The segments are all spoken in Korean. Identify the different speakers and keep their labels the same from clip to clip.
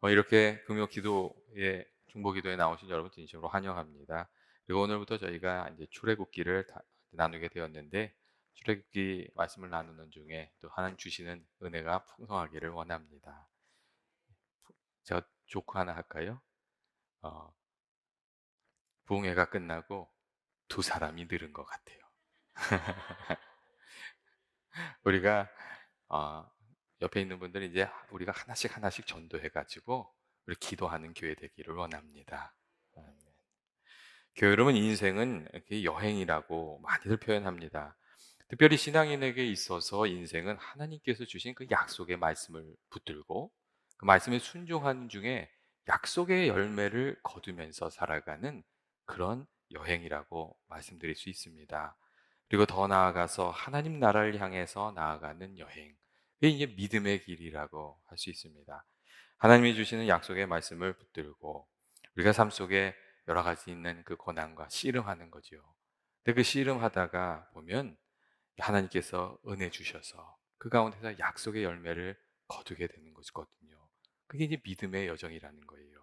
Speaker 1: 이렇게 금요 기도에 중보 기도에 나오신 여러분 진심으로 환영합니다. 그리고 오늘부터 저희가 이제 출애굽기를 나누게 되었는데, 출애굽기 말씀을 나누는 중에 또 하나님 주시는 은혜가 풍성하기를 원합니다. 제가 조크 하나 할까요? 어, 부흥회가 끝나고 두 사람이 늘은 것 같아요. 우리가 옆에 있는 분들은 이제 우리가 하나씩 하나씩 전도해가지고 우리 기도하는 교회 되기를 원합니다. 게으름은 인생은 이렇게 여행이라고 많이들 표현합니다. 특별히 신앙인에게 있어서 인생은 하나님께서 주신 그 약속의 말씀을 붙들고 그 말씀에 순종하는 중에 약속의 열매를 거두면서 살아가는 그런 여행이라고 말씀드릴 수 있습니다. 그리고 더 나아가서 하나님 나라를 향해서 나아가는 여행, 그게 이제 믿음의 길이라고 할 수 있습니다. 하나님이 주시는 약속의 말씀을 붙들고 우리가 삶 속에 여러 가지 있는 그 고난과 씨름하는 거죠. 근데 그 씨름하다가 보면 하나님께서 은혜 주셔서 그 가운데서 약속의 열매를 거두게 되는 것이거든요. 그게 이제 믿음의 여정이라는 거예요.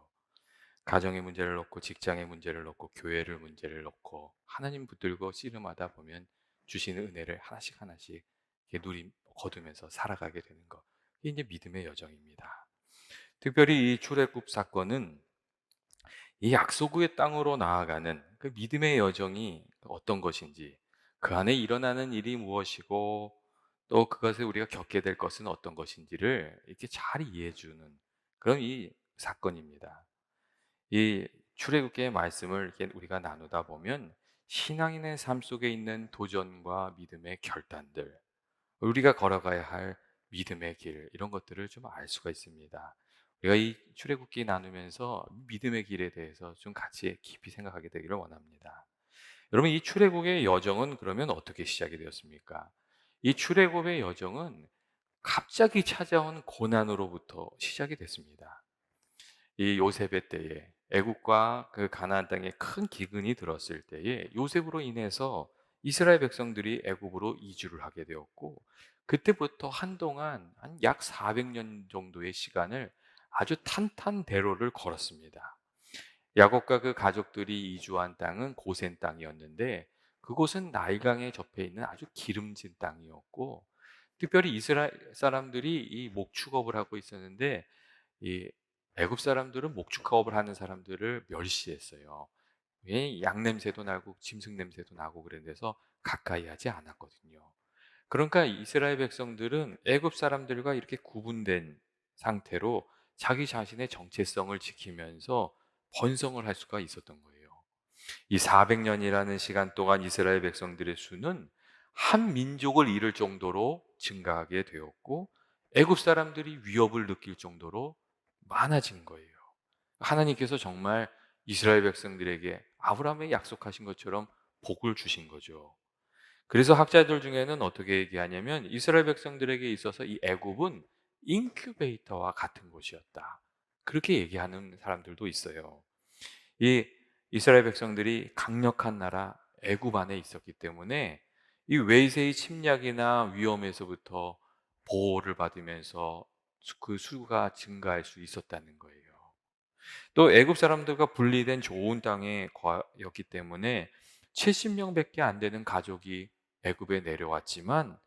Speaker 1: 가정의 문제를 놓고 직장의 문제를 놓고 교회를 문제를 놓고 하나님 붙들고 씨름하다 보면 주시는 은혜를 하나씩 하나씩 이렇게 거두면서 살아가게 되는 것. 이게 이제 믿음의 여정입니다. 특별히 이 출애굽 사건은 이 약속의 땅으로 나아가는 그 믿음의 여정이 어떤 것인지, 그 안에 일어나는 일이 무엇이고 또 그것을 우리가 겪게 될 것은 어떤 것인지를 이렇게 잘 이해해 주는 그런 이 사건입니다. 이 출애굽기의 말씀을 이렇게 우리가 나누다 보면 신앙인의 삶 속에 있는 도전과 믿음의 결단들, 우리가 걸어가야 할 믿음의 길, 이런 것들을 좀 알 수가 있습니다. 우리가 이 출애굽기 나누면서 믿음의 길에 대해서 좀 같이 깊이 생각하게 되기를 원합니다. 여러분, 이 출애굽의 여정은 그러면 어떻게 시작이 되었습니까? 이 출애굽의 여정은 갑자기 찾아온 고난으로부터 시작이 됐습니다. 이 요셉의 때에 애국과 그 가나안 땅에 큰 기근이 들었을 때에 요셉으로 인해서 이스라엘 백성들이 애굽으로 이주를 하게 되었고, 그때부터 한동안 한 약 400년 정도의 시간을 아주 탄탄대로를 걸었습니다. 야곱과 그 가족들이 이주한 땅은 고센 땅이었는데, 그곳은 나일강에 접해 있는 아주 기름진 땅이었고, 특별히 이스라엘 사람들이 이 목축업을 하고 있었는데, 이 애굽 사람들은 목축업을 하는 사람들을 멸시했어요. 왜? 양 냄새도 나고 짐승 냄새도 나고 그런 데서 가까이 하지 않았거든요. 그러니까 이스라엘 백성들은 애굽 사람들과 이렇게 구분된 상태로 자기 자신의 정체성을 지키면서 번성을 할 수가 있었던 거예요. 이 400년이라는 시간 동안 이스라엘 백성들의 수는 한 민족을 이룰 정도로 증가하게 되었고, 애굽 사람들이 위협을 느낄 정도로 많아진 거예요. 하나님께서 정말 이스라엘 백성들에게 아브라함에 약속하신 것처럼 복을 주신 거죠. 그래서 학자들 중에는 어떻게 얘기하냐면 이스라엘 백성들에게 있어서 이 애굽은 인큐베이터와 같은 곳이었다, 그렇게 얘기하는 사람들도 있어요. 이 이스라엘 백성들이 강력한 나라 애굽 안에 있었기 때문에 이 외세의 침략이나 위험에서부터 보호를 받으면서 그 수가 증가할 수 있었다는 거예요. 또 애굽 사람들과 분리된 좋은 땅에 거였기 때문에 70명밖에 안 되는 가족이 애굽에 내려왔지만,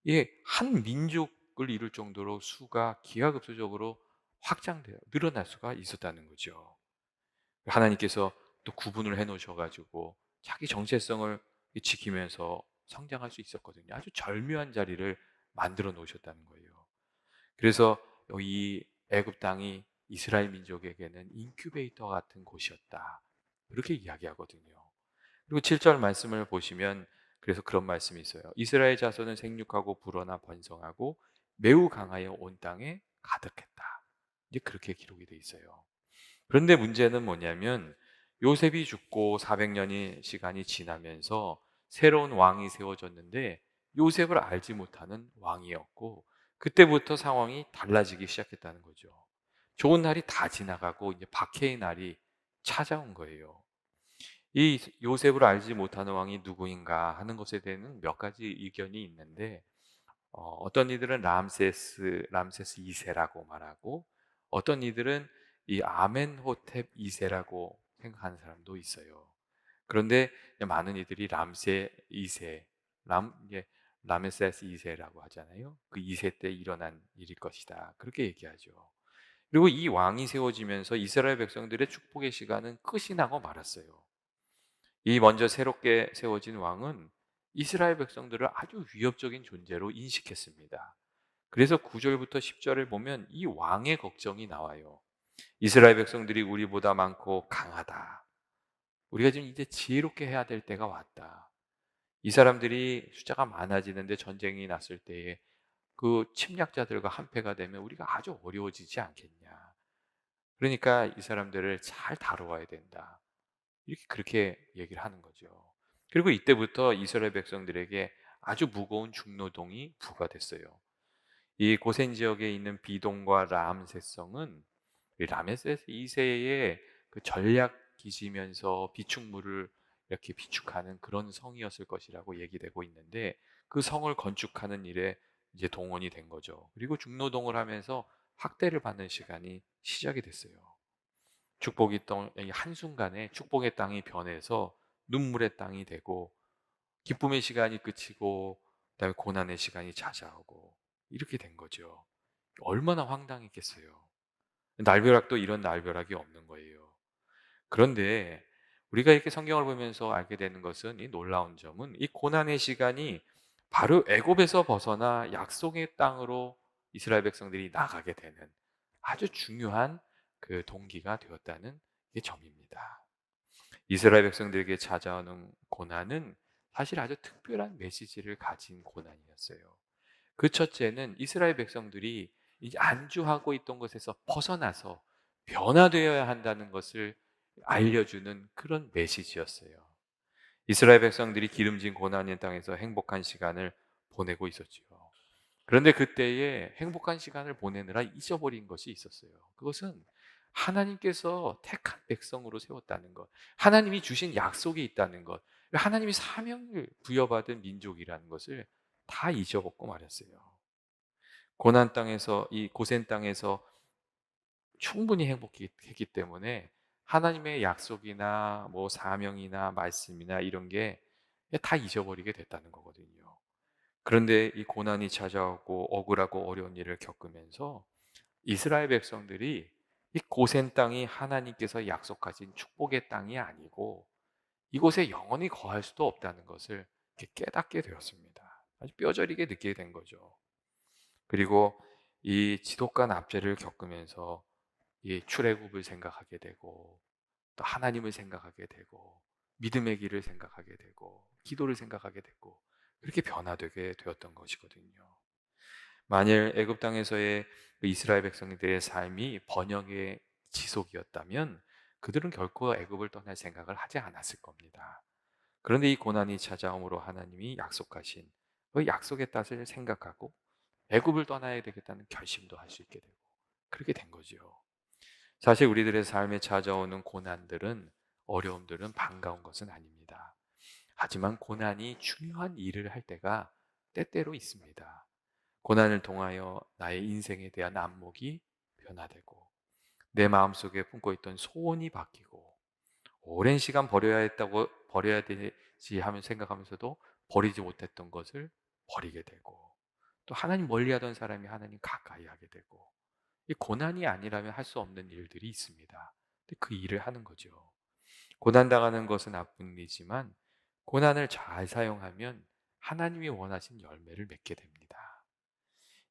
Speaker 1: 이게 한 민족을 이룰 정도로 수가 기하급수적으로 확장되어 늘어날 수가 있었다는 거죠. 하나님께서 또 구분을 해 놓으셔 가지고 자기 정체성을 지키면서 성장할 수 있었거든요. 아주 절묘한 자리를 만들어 놓으셨다는 거예요. 그래서 이 애굽 땅이 이스라엘 민족에게는 인큐베이터 같은 곳이었다, 그렇게 이야기하거든요. 그리고 7절 말씀을 보시면 그래서 그런 말씀이 있어요. 이스라엘 자손은 생육하고 불어나 번성하고 매우 강하여 온 땅에 가득했다, 이제 그렇게 기록이 돼 있어요. 그런데 문제는 뭐냐면 요셉이 죽고 400년의 시간이 지나면서 새로운 왕이 세워졌는데 요셉을 알지 못하는 왕이었고, 그때부터 상황이 달라지기 시작했다는 거죠. 좋은 날이 다 지나가고 이제 박해의 날이 찾아온 거예요. 이 요셉을 알지 못하는 왕이 누구인가 하는 것에 대해서는 몇 가지 의견이 있는데, 어떤 이들은 람세스 2세라고 말하고, 어떤 이들은 이 아멘호텝 2세라고 생각하는 사람도 있어요. 그런데 많은 이들이 람세 2세, 예, 라메세스 2세라고 하잖아요. 그 2세 때 일어난 일일 것이다. 그렇게 얘기하죠. 그리고 이 왕이 세워지면서 이스라엘 백성들의 축복의 시간은 끝이 나고 말았어요. 이 먼저 새롭게 세워진 왕은 이스라엘 백성들을 아주 위협적인 존재로 인식했습니다. 그래서 9절부터 10절을 보면 이 왕의 걱정이 나와요. 이스라엘 백성들이 우리보다 많고 강하다. 우리가 지금 이제 지혜롭게 해야 될 때가 왔다. 이 사람들이 숫자가 많아지는데 전쟁이 났을 때에 그 침략자들과 한패가 되면 우리가 아주 어려워지지 않겠냐. 그러니까 이 사람들을 잘 다뤄와야 된다. 이렇게 그렇게 얘기를 하는 거죠. 그리고 이때부터 이스라엘 백성들에게 아주 무거운 중노동이 부과됐어요. 이 고센 지역에 있는 비동과 람세성은 라메세스 2세의 그 전략 기지면서 비축물을 이렇게 비축하는 그런 성이었을 것이라고 얘기되고 있는데 그 성을 건축하는 일에 이제 동원이 된 거죠. 그리고 중노동을 하면서 학대를 받는 시간이 시작이 됐어요. 축복의 땅, 한순간에 축복의 땅이 변해서 눈물의 땅이 되고 기쁨의 시간이 그치고 그다음에 고난의 시간이 찾아오고 이렇게 된 거죠. 얼마나 황당했겠어요. 날벼락도 이런 날벼락이 없는 거예요. 그런데 우리가 이렇게 성경을 보면서 알게 되는 것은 이 놀라운 점은 이 고난의 시간이 바로 애굽에서 벗어나 약속의 땅으로 이스라엘 백성들이 나가게 되는 아주 중요한 그 동기가 되었다는 게 점입니다. 이스라엘 백성들에게 찾아오는 고난은 사실 아주 특별한 메시지를 가진 고난이었어요. 그 첫째는 이스라엘 백성들이 이제 안주하고 있던 것에서 벗어나서 변화되어야 한다는 것을 알려주는 그런 메시지였어요. 이스라엘 백성들이 기름진 고난의 땅에서 행복한 시간을 보내고 있었지요. 그런데 그때에 행복한 시간을 보내느라 잊어버린 것이 있었어요. 그것은 하나님께서 택한 백성으로 세웠다는 것, 하나님이 주신 약속이 있다는 것, 하나님이 사명을 부여받은 민족이라는 것을 다 잊어먹고 말았어요. 고난 땅에서 이 고센 땅에서 충분히 행복했기 때문에 하나님의 약속이나 뭐 사명이나 말씀이나 이런 게 다 잊어버리게 됐다는 거거든요. 그런데 이 고난이 찾아오고 억울하고 어려운 일을 겪으면서 이스라엘 백성들이 이 고센 땅이 하나님께서 약속하신 축복의 땅이 아니고 이곳에 영원히 거할 수도 없다는 것을 깨닫게 되었습니다. 아주 뼈저리게 느끼게 된 거죠. 그리고 이 지독한 압제를 겪으면서 이 출애굽을 생각하게 되고 또 하나님을 생각하게 되고 믿음의 길을 생각하게 되고 기도를 생각하게 되고 그렇게 변화되게 되었던 것이거든요. 만일 애굽 땅에서의 그 이스라엘 백성들의 삶이 번영의 지속이었다면 그들은 결코 애굽을 떠날 생각을 하지 않았을 겁니다. 그런데 이 고난이 찾아옴으로 하나님이 약속하신 그 약속의 뜻을 생각하고 애굽을 떠나야 되겠다는 결심도 할 수 있게 되고 그렇게 된 거죠. 사실 우리들의 삶에 찾아오는 고난들은 어려움들은 반가운 것은 아닙니다. 하지만 고난이 중요한 일을 할 때가 때때로 있습니다. 고난을 통하여 나의 인생에 대한 안목이 변화되고 내 마음속에 품고 있던 소원이 바뀌고 오랜 시간 버려야 되지 하면 생각하면서도 버리지 못했던 것을 버리게 되고 또 하나님 멀리하던 사람이 하나님 가까이 하게 되고 이 고난이 아니라면 할 수 없는 일들이 있습니다. 근데 그 일을 하는 거죠. 고난 당하는 것은 나쁜 일이지만 고난을 잘 사용하면 하나님이 원하신 열매를 맺게 됩니다.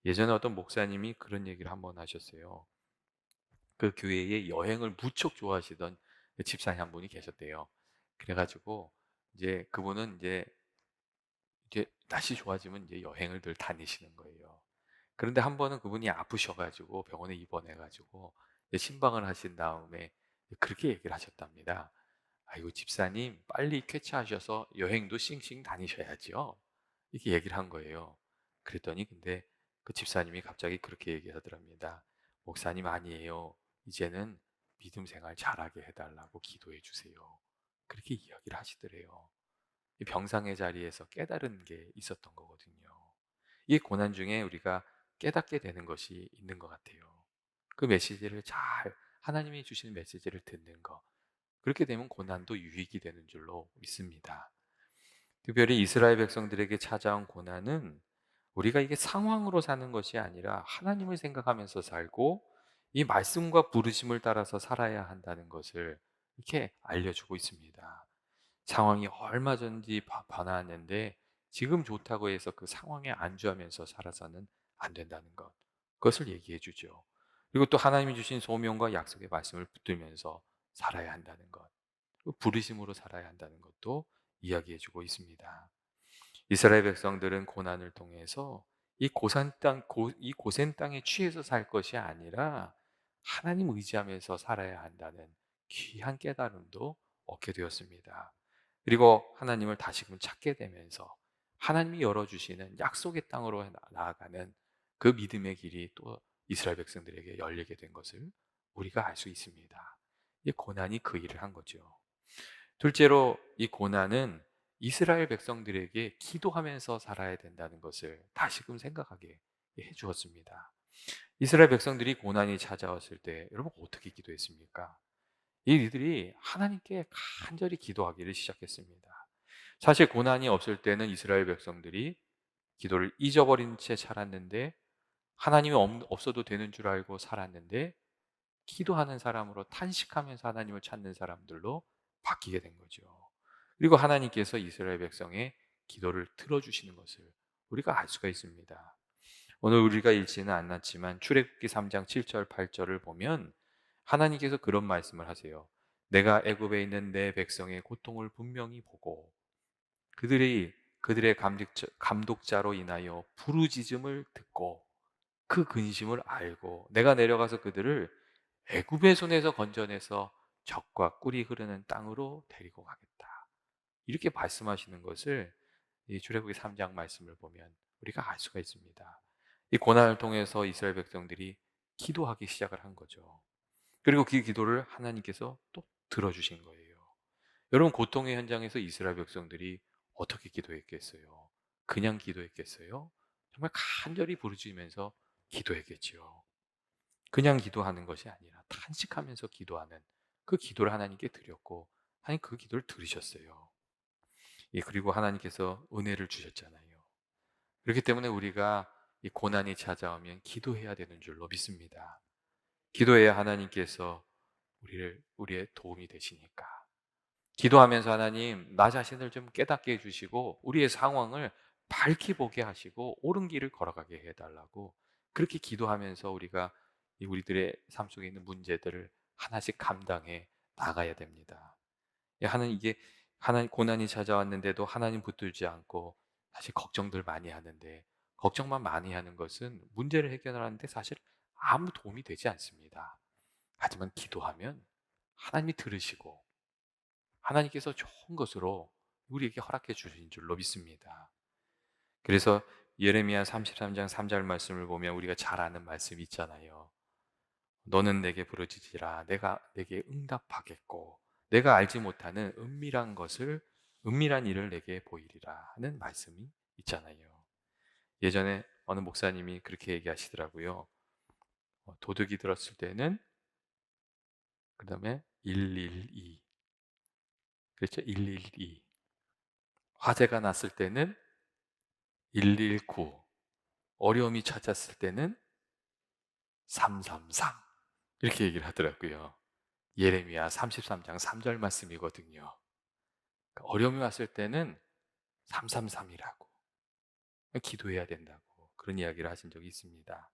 Speaker 1: 예전에 어떤 목사님이 그런 얘기를 한번 하셨어요. 그 교회에 여행을 무척 좋아하시던 그 집사님 한 분이 계셨대요. 그래가지고 이제 그분은 이제 날씨 좋아지면 이제 여행을 늘 다니시는 거예요. 그런데 한 번은 그분이 아프셔가지고 병원에 입원해가지고 이제 신방을 하신 다음에 그렇게 얘기를 하셨답니다. 아이고 집사님 빨리 쾌차하셔서 여행도 싱싱 다니셔야지요. 이렇게 얘기를 한 거예요. 그랬더니 근데 그 집사님이 갑자기 그렇게 얘기하더랍니다. 목사님 아니에요. 이제는 믿음 생활 잘하게 해달라고 기도해 주세요. 그렇게 이야기를 하시더래요. 이 병상의 자리에서 깨달은 게 있었던 거거든요. 이 고난 중에 우리가 깨닫게 되는 것이 있는 것 같아요. 그 메시지를 잘 하나님이 주시는 메시지를 듣는 것. 그렇게 되면 고난도 유익이 되는 줄로 믿습니다. 특별히 이스라엘 백성들에게 찾아온 고난은 우리가 이게 상황으로 사는 것이 아니라 하나님을 생각하면서 살고 이 말씀과 부르심을 따라서 살아야 한다는 것을 이렇게 알려주고 있습니다. 상황이 얼마 전지 변화했는데 지금 좋다고 해서 그 상황에 안주하면서 살아서는 안 된다는 것. 그것을 얘기해 주죠. 그리고 또 하나님이 주신 소명과 약속의 말씀을 붙들면서 살아야 한다는 것. 그 부르심으로 살아야 한다는 것도 이야기해 주고 있습니다. 이스라엘 백성들은 고난을 통해서 이 고센 땅에 취해서 살 것이 아니라 하나님 의지하면서 살아야 한다는 귀한 깨달음도 얻게 되었습니다. 그리고 하나님을 다시금 찾게 되면서 하나님이 열어주시는 약속의 땅으로 나아가는 그 믿음의 길이 또 이스라엘 백성들에게 열리게 된 것을 우리가 알 수 있습니다. 이 고난이 그 일을 한 거죠. 둘째로 이 고난은 이스라엘 백성들에게 기도하면서 살아야 된다는 것을 다시금 생각하게 해 주었습니다. 이스라엘 백성들이 고난이 찾아왔을 때 여러분 어떻게 기도했습니까? 이들이 하나님께 간절히 기도하기를 시작했습니다. 사실 고난이 없을 때는 이스라엘 백성들이 기도를 잊어버린 채 살았는데 하나님이 없어도 되는 줄 알고 살았는데 기도하는 사람으로 탄식하면서 하나님을 찾는 사람들로 바뀌게 된 거죠. 그리고 하나님께서 이스라엘 백성의 기도를 들어주시는 것을 우리가 알 수가 있습니다. 오늘 우리가 읽지는 않았지만 출애굽기 3장 7절 8절을 보면 하나님께서 그런 말씀을 하세요. 내가 애굽에 있는 내 백성의 고통을 분명히 보고 그들의 감독자로 인하여 부르짖음을 듣고 그 근심을 알고 내가 내려가서 그들을 애굽의 손에서 건져내서 적과 꿀이 흐르는 땅으로 데리고 가겠다. 이렇게 말씀하시는 것을 이 출애굽기 3장 말씀을 보면 우리가 알 수가 있습니다. 이 고난을 통해서 이스라엘 백성들이 기도하기 시작을 한 거죠. 그리고 그 기도를 하나님께서 또 들어주신 거예요. 여러분 고통의 현장에서 이스라엘 백성들이 어떻게 기도했겠어요? 그냥 기도했겠어요? 정말 간절히 부르짖으면서 기도했겠지요. 그냥 기도하는 것이 아니라 탄식하면서 기도하는 그 기도를 하나님께 드렸고 하나님 그 기도를 들으셨어요. 예, 그리고 하나님께서 은혜를 주셨잖아요. 그렇기 때문에 우리가 이 고난이 찾아오면 기도해야 되는 줄로 믿습니다. 기도해야 하나님께서 우리의 도움이 되시니까. 기도하면서 하나님, 나 자신을 좀 깨닫게 해주시고, 우리의 상황을 밝히 보게 하시고, 옳은 길을 걸어가게 해달라고, 그렇게 기도하면서 우리가 우리들의 삶 속에 있는 문제들을 하나씩 감당해 나가야 됩니다. 이게 하나님 고난이 찾아왔는데도 하나님 붙들지 않고 사실 걱정들 많이 하는데 걱정만 많이 하는 것은 문제를 해결하는데 사실 아무 도움이 되지 않습니다. 하지만 기도하면 하나님이 들으시고 하나님께서 좋은 것으로 우리에게 허락해 주신 줄로 믿습니다. 그래서 예레미야 33장 3절 말씀을 보면 우리가 잘 아는 말씀이 있잖아요. 너는 내게 부르짖으라 내가 내게 응답하겠고 내가 알지 못하는 은밀한 일을 내게 보이리라 하는 말씀이 있잖아요. 예전에 어느 목사님이 그렇게 얘기하시더라고요. 도둑이 들었을 때는 그 다음에 112 그렇죠? 112 화재가 났을 때는 119 어려움이 찾았을 때는 333 이렇게 얘기를 하더라고요. 예레미야 33장 3절 말씀이거든요. 그러니까 어려움이 왔을 때는 333이라고 기도해야 된다고 그런 이야기를 하신 적이 있습니다.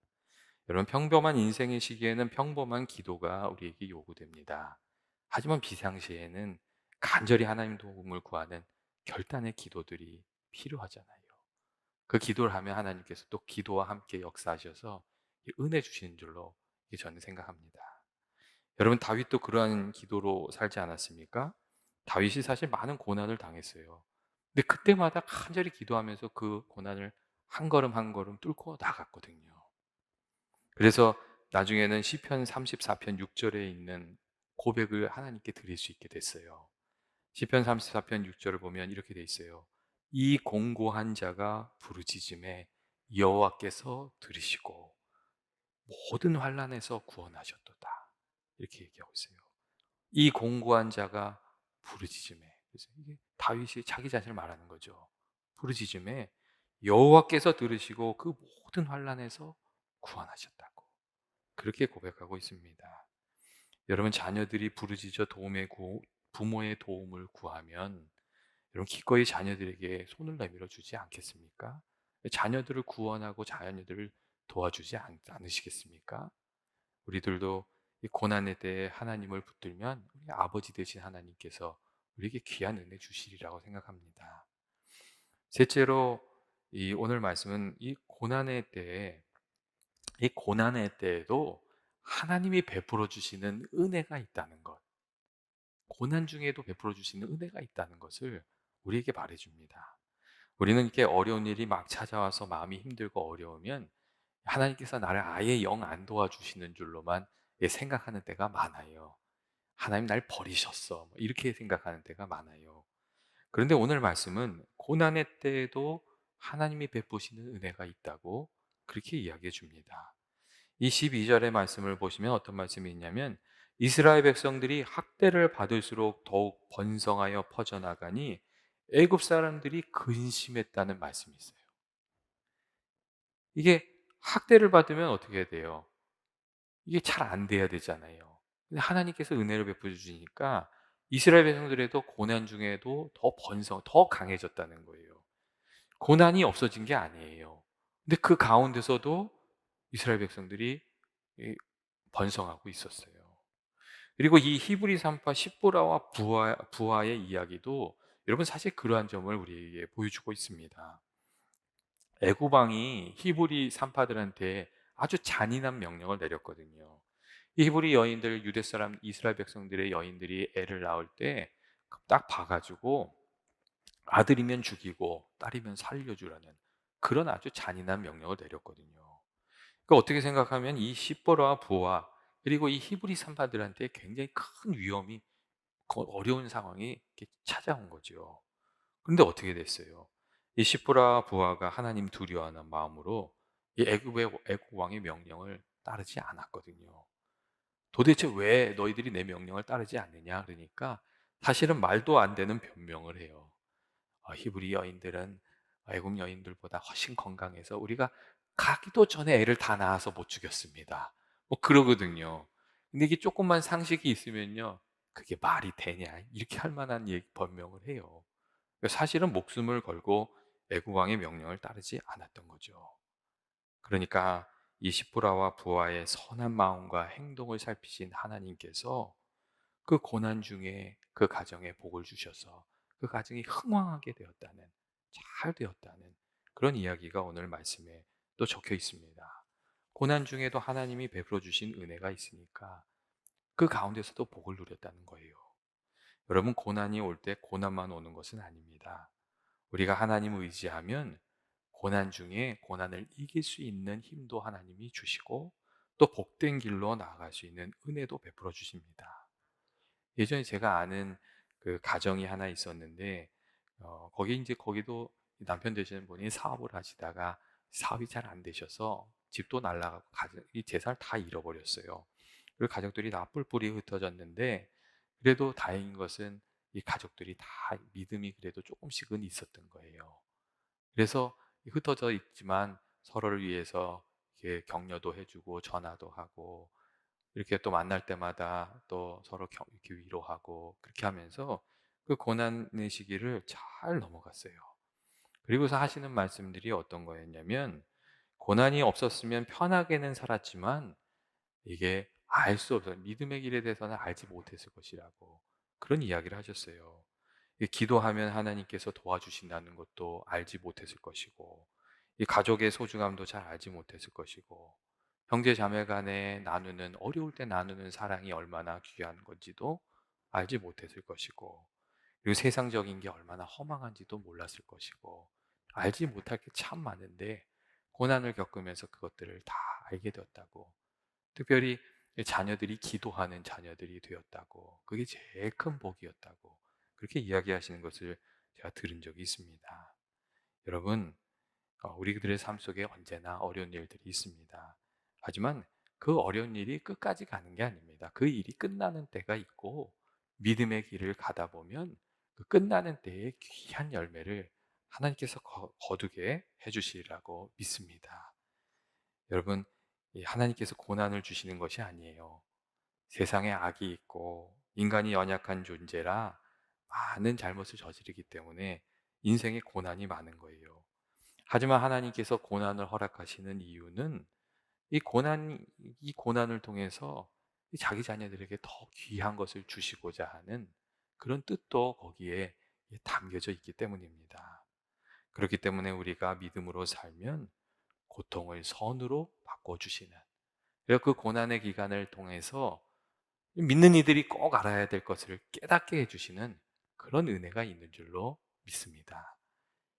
Speaker 1: 여러분 평범한 인생의 시기에는 평범한 기도가 우리에게 요구됩니다. 하지만 비상시에는 간절히 하나님 도움을 구하는 결단의 기도들이 필요하잖아요. 그 기도를 하면 하나님께서 또 기도와 함께 역사하셔서 은혜 주시는 줄로 저는 생각합니다. 여러분 다윗도 그러한 기도로 살지 않았습니까? 다윗이 사실 많은 고난을 당했어요. 근데 그때마다 간절히 기도하면서 그 고난을 한 걸음 한 걸음 뚫고 나갔거든요. 그래서 나중에는 시편 34편 6절에 있는 고백을 하나님께 드릴 수 있게 됐어요. 시편 34편 6절을 보면 이렇게 돼 있어요. 이 공고한 자가 부르짖음에 여호와께서 들으시고 모든 환난에서 구원하셨도다. 이렇게 얘기하고 있어요. 이 공고한 자가 부르짖음에, 그래서 이게 다윗이 자기 자신을 말하는 거죠. 부르짖음에 여호와께서 들으시고 그 모든 환난에서 구원하셨다고 그렇게 고백하고 있습니다. 여러분, 자녀들이 부르짖어 부모의 도움을 구하면 여러분 기꺼이 자녀들에게 손을 내밀어 주지 않겠습니까? 자녀들을 구원하고 자녀들을 도와주지 않으시겠습니까? 우리들도 이 고난의 때에 하나님을 붙들면 우리 아버지 되신 하나님께서 우리에게 귀한 은혜 주시리라고 생각합니다. 셋째로, 이 오늘 말씀은 이 고난의 때에도 하나님이 베풀어 주시는 은혜가 있다는 것, 고난 중에도 베풀어 주시는 은혜가 있다는 것을 우리에게 말해 줍니다. 우리는 이렇게 어려운 일이 막 찾아와서 마음이 힘들고 어려우면 하나님께서 나를 아예 영 안 도와주시는 줄로만 생각하는 때가 많아요. 하나님 날 버리셨어, 뭐 이렇게 생각하는 때가 많아요. 그런데 오늘 말씀은 고난의 때에도 하나님이 베푸시는 은혜가 있다고 그렇게 이야기해 줍니다. 이 12절의 말씀을 보시면 어떤 말씀이 있냐면, 이스라엘 백성들이 학대를 받을수록 더욱 번성하여 퍼져나가니 애굽 사람들이 근심했다는 말씀이 있어요. 이게 학대를 받으면 어떻게 돼요? 이게 잘 안 돼야 되잖아요. 근데 하나님께서 은혜를 베풀어 주시니까 이스라엘 백성들에도 고난 중에도 더 강해졌다는 거예요. 고난이 없어진 게 아니에요. 근데 그 가운데서도 이스라엘 백성들이 이 번성하고 있었어요. 그리고 이 히브리 산파 십보라와 부하의 이야기도 여러분 사실 그러한 점을 우리에게 보여주고 있습니다. 애굽 왕이 히브리 산파들한테 아주 잔인한 명령을 내렸거든요. 이 히브리 여인들, 유대 사람, 이스라엘 백성들의 여인들이 애를 낳을 때 딱 봐가지고 아들이면 죽이고 딸이면 살려주라는 그런 아주 잔인한 명령을 내렸거든요. 그 어떻게 생각하면 이 십보라와 부하 그리고 이 히브리 산파들한테 굉장히 큰 위험이, 어려운 상황이 이렇게 찾아온 거죠. 그런데 어떻게 됐어요? 이 십보라 부하가 하나님 두려워하는 마음으로 이 애굽 왕의 명령을 따르지 않았거든요. 도대체 왜 너희들이 내 명령을 따르지 않느냐? 그러니까 사실은 말도 안 되는 변명을 해요. 히브리 여인들은 애굽 여인들보다 훨씬 건강해서 우리가 가기도 전에 애를 다 낳아서 못 죽였습니다. 뭐 그러거든요. 근데 이게 조금만 상식이 있으면요, 그게 말이 되냐 이렇게 할 만한 변명을 해요. 사실은 목숨을 걸고 애굽 왕의 명령을 따르지 않았던 거죠. 그러니까 이 시프라와 부하의 선한 마음과 행동을 살피신 하나님께서 그 고난 중에 그 가정에 복을 주셔서 그 가정이 흥왕하게 되었다는, 잘 되었다는 그런 이야기가 오늘 말씀에 또 적혀 있습니다. 고난 중에도 하나님이 베풀어 주신 은혜가 있으니까 그 가운데서도 복을 누렸다는 거예요. 여러분, 고난이 올 때 고난만 오는 것은 아닙니다. 우리가 하나님을 의지하면 고난 중에 고난을 이길 수 있는 힘도 하나님이 주시고 또 복된 길로 나아갈 수 있는 은혜도 베풀어 주십니다. 예전에 제가 아는 그 가정이 하나 있었는데, 거기도 남편 되시는 분이 사업을 하시다가 사업이 잘 안 되셔서 집도 날라가고 이 재산을 다 잃어버렸어요. 그리고 가족들이 다 뿔뿔이 흩어졌는데, 그래도 다행인 것은 이 가족들이 다 믿음이 그래도 조금씩은 있었던 거예요. 그래서 흩어져 있지만 서로를 위해서 이렇게 격려도 해주고 전화도 하고 이렇게 또 만날 때마다 또 서로 이렇게 위로하고 그렇게 하면서 그 고난의 시기를 잘 넘어갔어요. 그리고서 하시는 말씀들이 어떤 거였냐면, 고난이 없었으면 편하게는 살았지만 이게 알 수 없어요. 믿음의 길에 대해서는 알지 못했을 것이라고 그런 이야기를 하셨어요. 기도하면 하나님께서 도와주신다는 것도 알지 못했을 것이고, 이 가족의 소중함도 잘 알지 못했을 것이고, 형제 자매 간에 나누는, 어려울 때 나누는 사랑이 얼마나 귀한 건지도 알지 못했을 것이고, 그리고 세상적인 게 얼마나 허망한지도 몰랐을 것이고, 알지 못할 게 참 많은데 고난을 겪으면서 그것들을 다 알게 되었다고, 특별히 자녀들이 기도하는 자녀들이 되었다고, 그게 제일 큰 복이었다고 그렇게 이야기하시는 것을 제가 들은 적이 있습니다. 여러분, 우리들의 삶 속에 언제나 어려운 일들이 있습니다. 하지만 그 어려운 일이 끝까지 가는 게 아닙니다. 그 일이 끝나는 때가 있고 믿음의 길을 가다 보면 그 끝나는 때에 귀한 열매를 하나님께서 거두게 해 주시리라고 믿습니다. 여러분, 이 하나님께서 고난을 주시는 것이 아니에요. 세상에 악이 있고 인간이 연약한 존재라 많은 잘못을 저지르기 때문에 인생에 고난이 많은 거예요. 하지만 하나님께서 고난을 허락하시는 이유는 이 고난을 통해서 이 자기 자녀들에게 더 귀한 것을 주시고자 하는 그런 뜻도 거기에 담겨져 있기 때문입니다. 그렇기 때문에 우리가 믿음으로 살면 고통을 선으로 바꿔주시는, 그리고 그 고난의 기간을 통해서 믿는 이들이 꼭 알아야 될 것을 깨닫게 해주시는 그런 은혜가 있는 줄로 믿습니다.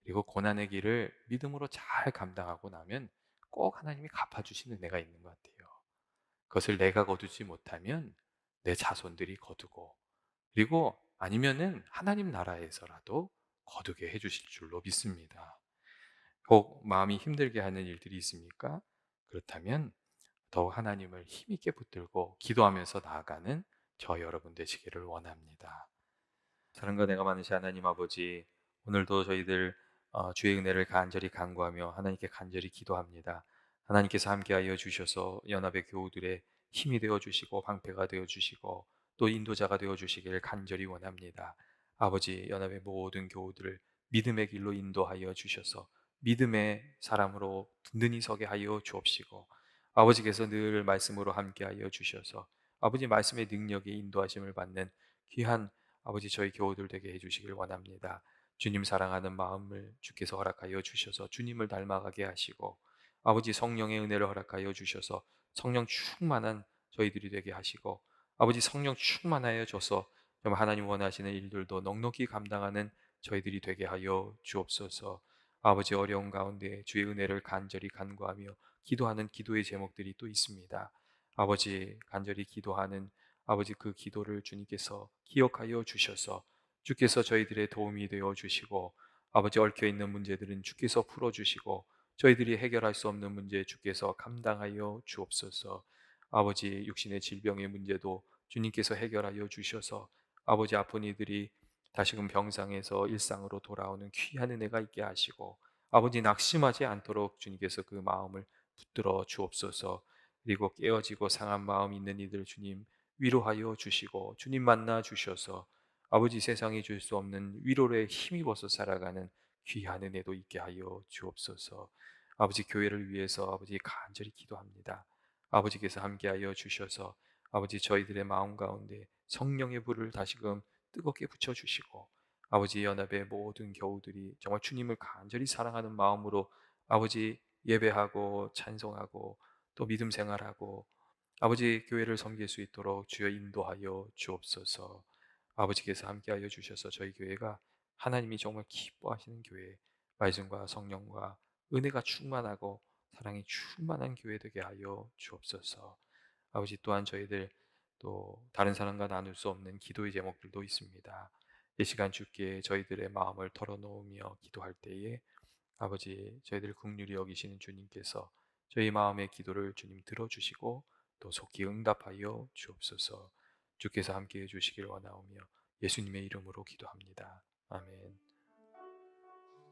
Speaker 1: 그리고 고난의 길을 믿음으로 잘 감당하고 나면 꼭 하나님이 갚아주시는 은혜가 있는 것 같아요. 그것을 내가 거두지 못하면 내 자손들이 거두고, 그리고 아니면은 하나님 나라에서라도 거두게 해주실 줄로 믿습니다. 혹 마음이 힘들게 하는 일들이 있습니까? 그렇다면 더욱 하나님을 힘있게 붙들고 기도하면서 나아가는 저 여러분 되시기를 원합니다. 사랑과 내가 많으신 하나님 아버지, 오늘도 저희들 주의 은혜를 간절히 간구하며 하나님께 간절히 기도합니다. 하나님께서 함께하여 주셔서 연합의 교우들의 힘이 되어 주시고 방패가 되어 주시고 또 인도자가 되어 주시기를 간절히 원합니다. 아버지, 연합의 모든 교우들을 믿음의 길로 인도하여 주셔서 믿음의 사람으로 든든히 서게 하여 주옵시고, 아버지께서 늘 말씀으로 함께하여 주셔서 아버지 말씀의 능력에 인도하심을 받는 귀한 아버지, 저희 교우들 되게 해주시길 원합니다. 주님 사랑하는 마음을 주께서 허락하여 주셔서 주님을 닮아가게 하시고, 아버지 성령의 은혜를 허락하여 주셔서 성령 충만한 저희들이 되게 하시고, 아버지 성령 충만하여 줘서 정말 하나님 원하시는 일들도 넉넉히 감당하는 저희들이 되게 하여 주옵소서. 아버지, 어려운 가운데 주의 은혜를 간절히 간구하며 기도하는 기도의 제목들이 또 있습니다. 아버지, 간절히 기도하는 아버지, 그 기도를 주님께서 기억하여 주셔서 주께서 저희들의 도움이 되어 주시고, 아버지 얽혀 있는 문제들은 주께서 풀어 주시고, 저희들이 해결할 수 없는 문제 주께서 감당하여 주옵소서. 아버지, 육신의 질병의 문제도 주님께서 해결하여 주셔서 아버지, 아픈 이들이 다시금 병상에서 일상으로 돌아오는 귀한 은혜가 있게 하시고, 아버지 낙심하지 않도록 주님께서 그 마음을 붙들어 주옵소서. 그리고 깨어지고 상한 마음 있는 이들 주님 위로하여 주시고, 주님 만나 주셔서 아버지 세상이 줄 수 없는 위로에 힘입어서 살아가는 귀한 은혜도 있게 하여 주옵소서. 아버지, 교회를 위해서 아버지 간절히 기도합니다. 아버지께서 함께하여 주셔서 아버지 저희들의 마음 가운데 성령의 불을 다시금 뜨겁게 붙여주시고, 아버지 연합의 모든 교우들이 정말 주님을 간절히 사랑하는 마음으로 아버지 예배하고 찬송하고 또 믿음 생활하고 아버지 교회를 섬길 수 있도록 주여 인도하여 주옵소서. 아버지께서 함께하여 주셔서 저희 교회가 하나님이 정말 기뻐하시는 교회, 말씀과 성령과 은혜가 충만하고 사랑이 충만한 교회 되게 하여 주옵소서. 아버지, 또한 저희들 또 다른 사람과 나눌 수 없는 기도의 제목들도 있습니다. 이 시간 주께 저희들의 마음을 털어놓으며 기도할 때에 아버지, 저희들 긍휼히 여기시는 주님께서 저희 마음의 기도를 주님 들어주시고 또 속히 응답하여 주옵소서. 주께서 함께해 주시길 원하오며 예수님의 이름으로 기도합니다. 아멘.